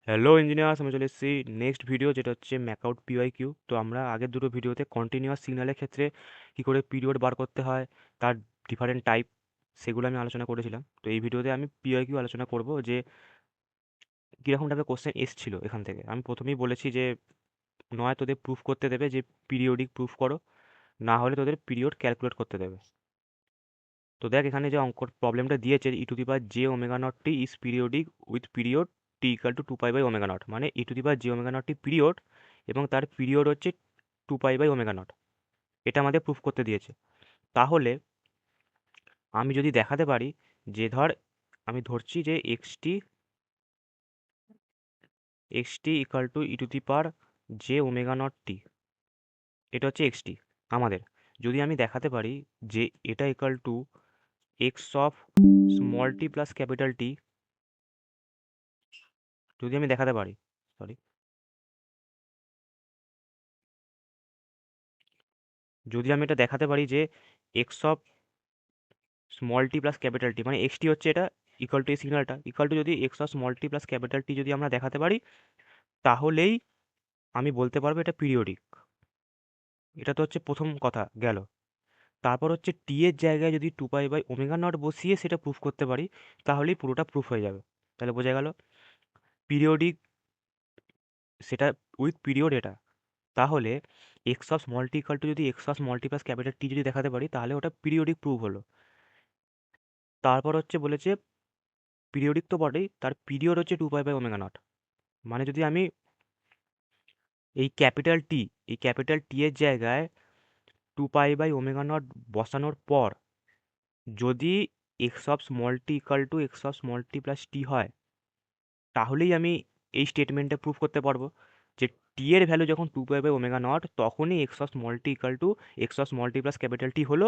Hello engineers, আমি চলে এসেছি নেক্সট ভিডিও, যেটা হচ্ছে ম্যাকআউট পিওয়াই কিউ। তো আমরা আগের দুটো ভিডিওতে কন্টিনিউয়াস সিগন্যালের ক্ষেত্রে কী করে পিরিয়ড বার করতে হয়, তার ডিফারেন্ট টাইপ, সেগুলো আমি আলোচনা করেছিলাম। তো এই ভিডিওতে আমি পিওয়াই কিউ আলোচনা করব, যে কীরকম টাইপের কোশ্চেন এসেছিল এখান থেকে। আমি প্রথমেই বলেছি যে নয় তোদের প্রুফ করতে দেবে যে পিরিয়ডিক প্রুফ করো, না হলে তোদের পিরিয়ড ক্যালকুলেট করতে দেবে। তো দেখ, এখানে যে অঙ্ক প্রবলেমটা দিয়েছে, e⁻j ω0t is periodic with period t = 2π/ω0, মানে e⁻j ω0t পিরিয়ড এবং তার পিরিয়ড হচ্ছে 2π/ω0। এটা আমাদের প্রুফ করতে দিয়েছে। তাহলে আমি যদি দেখাতে পারি যে আমি ধরছি যে xt = e⁻j ω0t, এটা হচ্ছে এক্সটি আমাদের। যদি আমি দেখাতে পারি যে এটা equal to x of small t plus capital T, যদি আমি দেখাতে পারি, সরি, যদি আমি এটা দেখাতে পারি যে x of small t plus capital টি, মানে এক্স টি হচ্ছে এটা, ইকাল টু এই সিগন্যালটা ইকাল টু যদি x of small t plus capital T যদি আমরা দেখাতে পারি, তাহলেই আমি বলতে পারবো এটা পিরিয়ডিক। এটা তো হচ্ছে প্রথম কথা গেল। তারপর হচ্ছে টি এর জায়গায় যদি 2π/ω0 বসিয়ে সেটা প্রুফ করতে পারি, তাহলেই পুরোটা প্রুফ হয়ে যাবে। তাহলে বোঝা গেল পিরিয়ডিক, সেটা উইথ পিরিয়ড এটা। তাহলে x of small t equal to যদি x of small t plus capital T যদি দেখাতে পারি, তাহলে ওটা পিরিয়ডিক প্রুফ হলো। তারপর হচ্ছে বলেছে পিরিয়ডিক তো বটেই, তার পিরিয়ড হচ্ছে 2π/ω0, মানে যদি আমি এই ক্যাপিটাল টি এর জায়গায় 2π/ω0 বসানোর পর যদি x of small t equal to x of small t plus T হয়, তাহলেই আমি এই স্টেটমেন্টটা প্রুফ করতে পারবো যে টি এর ভ্যালু যখন 2π/ω0, তখনই x of small t equal to x of small t plus capital টি হলো,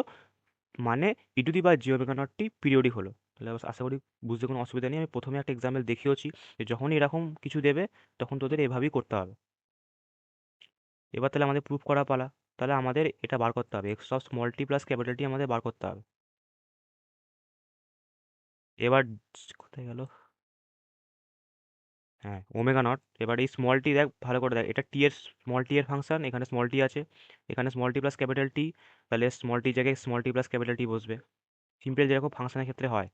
মানে e⁻j ω0t পিরিয়ডিক হলো। তাহলে আশা করি বুঝতে কোনো অসুবিধা নেই। আমি প্রথমে একটা এক্সাম্পল দেখিয়েছি যে যখনই এরকম কিছু দেবে, তখন তোদের এভাবেই করতে হবে। এবার তাহলে আমাদের প্রুফ করা পালা। তাহলে আমাদের এটা বার করতে হবে, x of small t plus capital টি আমাদের বার করতে হবে। এবার কোথায় গেল, হ্যাঁ, ω0। এবার এই স্মল টি দেখ, ভালো করে দেখ, এটা টি এর, স্মল টি এর ফাংশন, এখানে স্মল টি আছে, এখানে স্মল টি প্লাস ক্যাপিটাল টি, তাহলে স্মল টি জায়গায় স্মল টি প্লাস ক্যাপিটাল টি বসবে, সিম্পল যেরকম ফাংশনের ক্ষেত্রে হয়।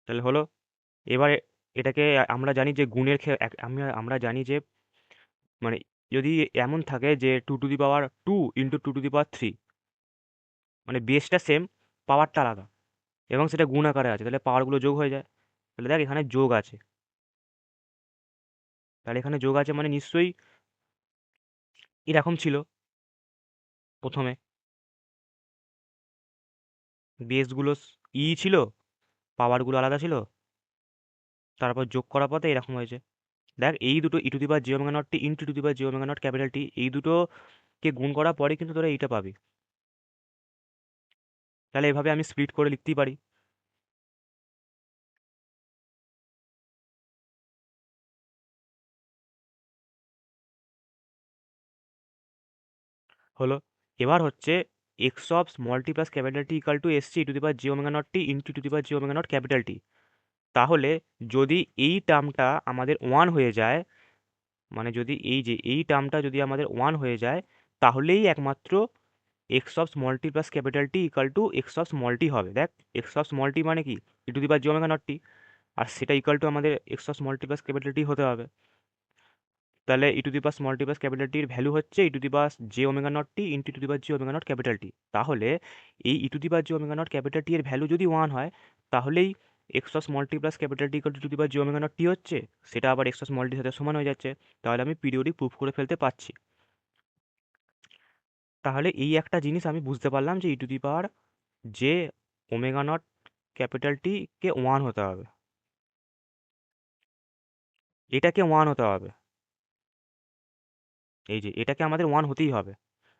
তাহলে হলো। এবার এটাকে আমরা জানি যে আমরা জানি যে, মানে যদি এমন থাকে যে 2⁻² ইন্টু 2⁻³ মানে বেসটা সেম, পাওয়ারটা আলাদা, এবং সেটা গুণ আকারে আছে, তাহলে পাওয়ারগুলো যোগ হয়ে যায়। তাহলে দেখ এখানে যোগ আছে, তাহলে এখানে যোগ আছে মানে নিশ্চয়ই এরকম ছিল প্রথমে, বেসগুলো ছিল, পাওয়ারগুলো আলাদা ছিল, তারপর যোগ করার পথে এরকম হয়েছে। দেখ এই দুটো e⁻j ω0t into e⁻j ω0 capital T, এই দুটোকে গুণ করার পরে কিন্তু তোরা এইটা পাবি। তাহলে এভাবে আমি স্প্লিট করে লিখতেই পারি। হলো। এবার হচ্ছে x of small t plus capital T equal two এসছে e⁻j ω0t into e⁻j ω0 capital T. তাহলে যদি এই টার্মটা আমাদের ওয়ান হয়ে যায়, মানে যদি এই টার্মটা যদি আমাদের ওয়ান হয়ে যায়, তাহলেই একমাত্র x of small t plus capital T equal to x of small t হবে। দেখ, এক্স অফ স্মল টি মানে কি, e⁻j ω0t, আর সেটা ইকাল টু আমাদের x of small t plus capital টি হতে হবে। তাহলে e⁻ small t plus capital টির ভ্যালু হচ্ছে e⁻j ω0t into e⁻j ω0 capital T. তাহলে এই e⁻j ω0 ক্যাপিটাল টি এর ভ্যালু যদি ওয়ান হয়, তাহলেই x of small t plus capital T equal two e⁻j ω0t হচ্ছে, সেটা আবার এক্স অফ স্মল টির সাথে সমান হয়ে যাচ্ছে। তাহলে আমি পিরিয়ডিক প্রুফ করে ফেলতে পারছি। তাহলে এই একটা জিনিস আমি বুঝতে পারলাম যে e⁻j ω0 ক্যাপিটাল টি কে ওয়ান হতে হবে, এটাকে ওয়ান হতে হবে, এই যে এটাকে আমাদের ওয়ান হতেই হবে,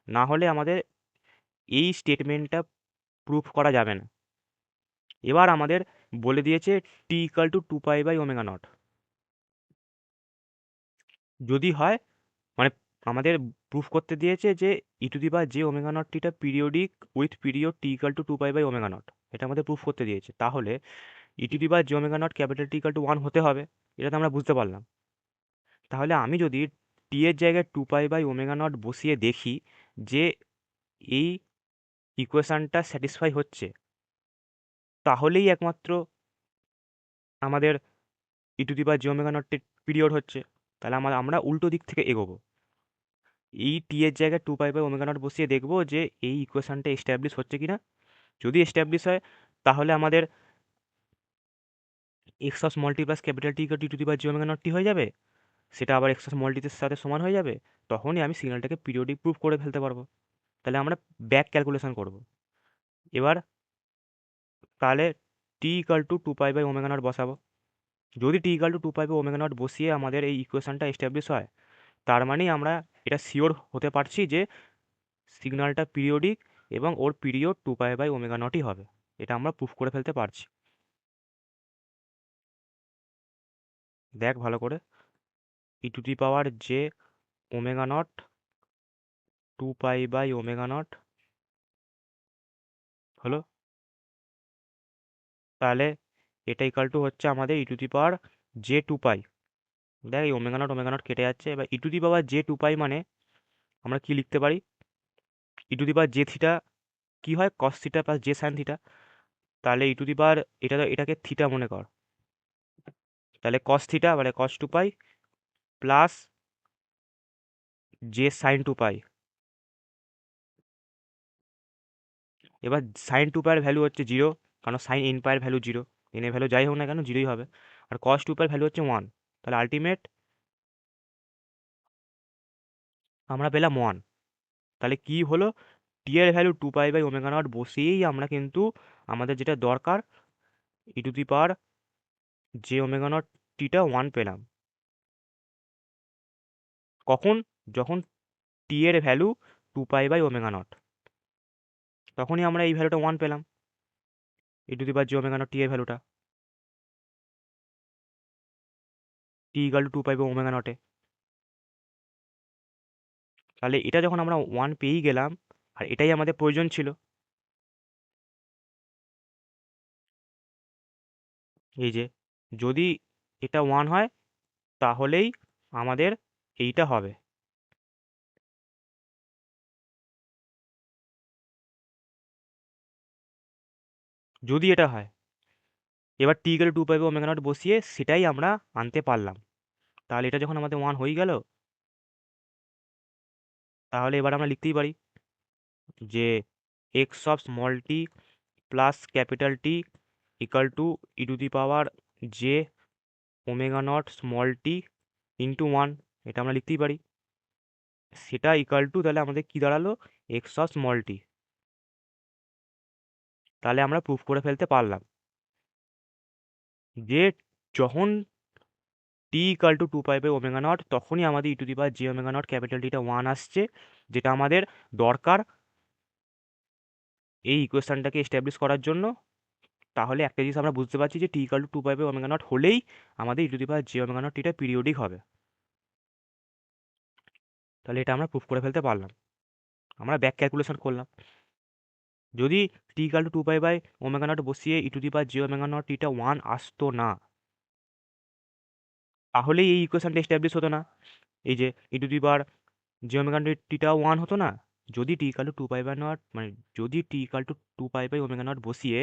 না হলে আমাদের এই স্টেটমেন্টটা প্রুফ করা যাবে না। এবার আমাদের বলে দিয়েছে টি ইকাল টু 2π/ω0, যদি হয়, মানে আমাদের প্রুফ করতে দিয়েছে যে e⁻j ω0tটা periodic with period T equal to 2π/ω0, এটা আমাদের প্রুফ করতে দিয়েছে। তাহলে e to the power j omega naught capital T equal to 1 হতে হবে, এটা তো আমরা বুঝতে পারলাম। তাহলে আমি যদি টি এর জায়গায় 2 পাই বাই ওমেগা নট বসিয়ে দেখি যে এই ইকুয়েশনটা স্যাটিসফাই হচ্ছে, তাহলেই একমাত্র আমাদের e to the power j omega নটের পিরিয়ড হচ্ছে। তাহলে আমরা উল্টো দিক থেকে এগোবো। এই টি এর জায়গায় 2 পাই বাই ওমেগা নট বসিয়ে দেখবো যে এই ইকুয়েশনটা এস্টাবলিশ হচ্ছে কিনা। যদি এস্টাবলিশ হয়, তাহলে আমাদের x of small t plus capital T equal to the power j omega naught t হয়ে যাবে। সেটা আবার এক্স অফ স্মল টির সাথে সমান হয়ে যাবে। তখনই আমি সিগন্যালটাকে পিরিয়ডিক প্রুফ করে ফেলতে পারবো। তাহলে আমরা ব্যাক ক্যালকুলেশন করব এবার। তাহলে T equal to 2 pi by omega naught বসাবো। যদি টি equal to 2 pi by omega naught বসিয়ে আমাদের এই ইকুয়েশনটা এস্টাবলিশ হয়, তার মানেই আমরা এটা শিওর হতে পারছি যে সিগন্যালটা পিরিয়ডিক এবং ওর পিরিয়ড 2 পাই বাই ওমেগা নটই হবে। এটা আমরা প্রুফ করে ফেলতে পারছি। দেখ ভালো করে, e to the power j omega naught 2 pi by omega naught হলো। তাহলে এটা ইকাল টু হচ্ছে আমাদের e to the power J 2 পাই। দেখ এই ওমেগা নট কেটে যাচ্ছে। এবার ই টু দি পাওয়ার জে 2 পাই মানে আমরা কি লিখতে পারি? E to the power j theta কি হয়? Cos theta plus j sine theta. তাহলে ই টু দি পাওয়ার এটাকে থিটা মনে কর। তাহলে কস থিটা মানে কস 2 পাই প্লাস জে সাইন 2 পাই। এবার সাইন 2 পাইয়ের ভ্যালু হচ্ছে 0, কারণ সাইন এন পাইয়ের ভ্যালু 0। এন এর ভ্যালু যাই হোক না কেন 0ই হবে। আর কস 2 পাইয়ের ভ্যালু হচ্ছে 1। তাহলে আলটিমেট আমরা পেলাম 1। তাহলে কি হলো? টি এর value 2 pi by omega naught বসিয়েই আমরা কিন্তু আমাদের যেটা দরকার e to the power j omega naught টিটা 1 পেলাম। কখন? যখন টি এর value 2 pi by omega naught, তখনই আমরা এই ভ্যালুটা 1 পেলাম, e to the power j omega naught T এর ভ্যালুটা, T equal to 2 pi by omega নটে। তাহলে এটা যখন আমরা 1 পেয়েই গেলাম, আর এটাই আমাদের প্রয়োজন ছিল, এই যে যদি এটা 1 হয় তাহলেই আমাদের এইটা হবে। যদি এটা হয়, এবার T equal 2 pi by omega naught বসিয়ে সেটাই আমরা আনতে পারলাম। তাহলে এটা যখন আমাদের 1 হয়ে গেল, তাহলে এবার আমরা লিখতেই পারি যে x of small t plus capital T equal two E to the power j omega not small tea into 1। এটা আমরা লিখতেই পারি। সেটা ইকাল টু তাহলে আমাদের কি দাঁড়ালো? X of small t. তাহলে আমরা প্রুফ করে ফেলতে পারলাম যে যখন T equal to 2 pi by omega naught, তখনই আমাদের e to the power j omega naught capital টিটা 1 আসছে, যেটা আমাদের দরকার এই ইকুয়েশনটাকে এস্টাবলিশ করার জন্য। তাহলে একটা জিনিস আমরা বুঝতে পারছি যে টি equal to 2 pi by omega naught হলেই আমাদের e to the power j omega naught টিটা পিরিয়ডিক হবে। তাহলে এটা আমরা প্রুফ করে ফেলতে পারলাম। আমরা ব্যাক ক্যালকুলেশন করলাম। যদি টি equal to 2 pi by omega naught বসিয়ে e to the power j omega naught টিটা 1 আসতো না, তাহলেই এই ইকুয়েশনটা এস্টাবলিশ হতো না। এই যে e to the power j omega naught টিটাও 1 হতো না। যদি টি equal to 2 pi by naught মানে যদি টি equal to 2 pi by omega naught বসিয়ে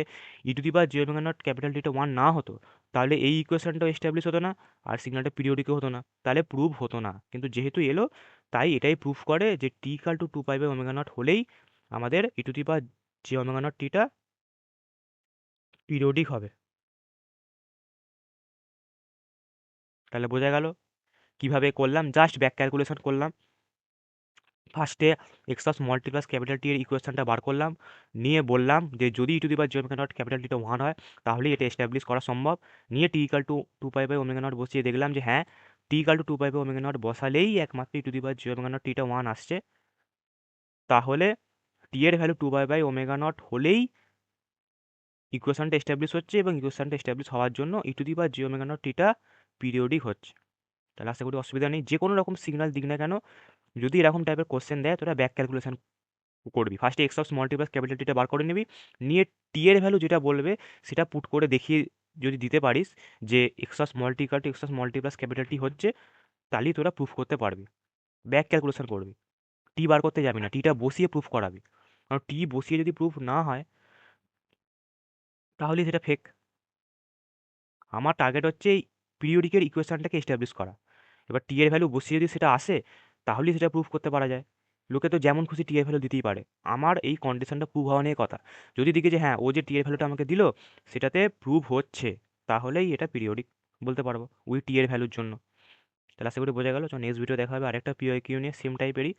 e to the power j omega naught capital টিটা 1 না হতো, তাহলে এই ইকুয়েশনটাও এস্টাবলিশ হতো না, আর সিগন্যালটা পিরিয়ডিকও হতো না, তাহলে প্রুভ হতো না। কিন্তু যেহেতু এলো, তাই এটাই প্রুফ করে যে টি equal to 2 pi by omega naught হলেই আমাদের e to the power j omega naught টিটা পিরিয়ডিক হবে। তাহলে বোঝা গেল কিভাবে করলাম, জাস্ট ব্যাক ক্যালকুলেশন করলাম। ফার্স্টে x of small t plus capital t এর ইকুয়েশনটা বার করলাম, নিয়ে বললাম যে যদি e to the power j omega naught capital টিটা 1 হয়, তাহলে এটা এস্টাবলিশ করা সম্ভব। নিয়ে t equal to 2 pi by omega naught বসিয়ে দেখলাম যে হ্যাঁ, t equal to 2 pi by omega naught বসালেই একমাত্র e to the power j omega naught টিটা 1 আসছে। তাহলে টি এর value 2 pi by omega naught হলেই ইকুয়েশনটা এস্টাবলিশ হচ্ছে, এবং ইকুয়েশনটা এস্টাবলিশ হওয়ার জন্য e to the power j omega naught টিটা পিরিয়ডিক হচ্ছে। তাহলে আশা করি অসুবিধা নেই। যে কোনো রকম সিগন্যাল দিক না কেন, যদি এরকম টাইপের কোশ্চেন দেয়, তোরা ব্যাক ক্যালকুলেশন করবি। ফার্স্টে x of small t plus capital theta বার করে নিবি, নিয়ে টি এর ভ্যালু যেটা বলবে সেটা পুট করে দেখিয়ে যদি দিতে পারিস যে extra small tea equal two extra small t plus capital টি হচ্ছে, তাহলেই তোরা প্রুফ করতে পারবি। ব্যাক ক্যালকুলেশন করবি, টি বার করতে যাবি না, টিটা বসিয়ে প্রুফ করাবি। কারণ টি বসিয়ে যদি প্রুফ না হয় তাহলে সেটা ফেক। আমার টার্গেট হচ্ছে এই পিরিয়ডিকের ইকুয়েশনটাকে এস্টাবলিশ করা। এবার টি এর ভ্যালু বসিয়ে যদি সেটা আসে তাহলেই সেটা প্রুফ করতে পারা যায়। লোকে তো যেমন খুশি টি এর ভ্যালু দিতেই পারে। আমার এই কন্ডিশনটা প্রুভ হওয়া নিয়ে কথা। যদি দেখি যে হ্যাঁ ও যে টি এর ভ্যালুটা আমাকে দিল সেটাতে প্রুভ হচ্ছে, তাহলেই এটা পিরিয়ডিক বলতে পারবো ওই টি এর ভ্যালুর জন্য। তাহলে আশা করি বোঝা গেল। নেক্সট ভিডিও দেখা হবে আরেকটা পিওকিউ নিয়ে সেম টাইপেরই।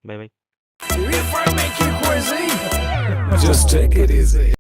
Bye bye. If I make you crazy, just take it easy.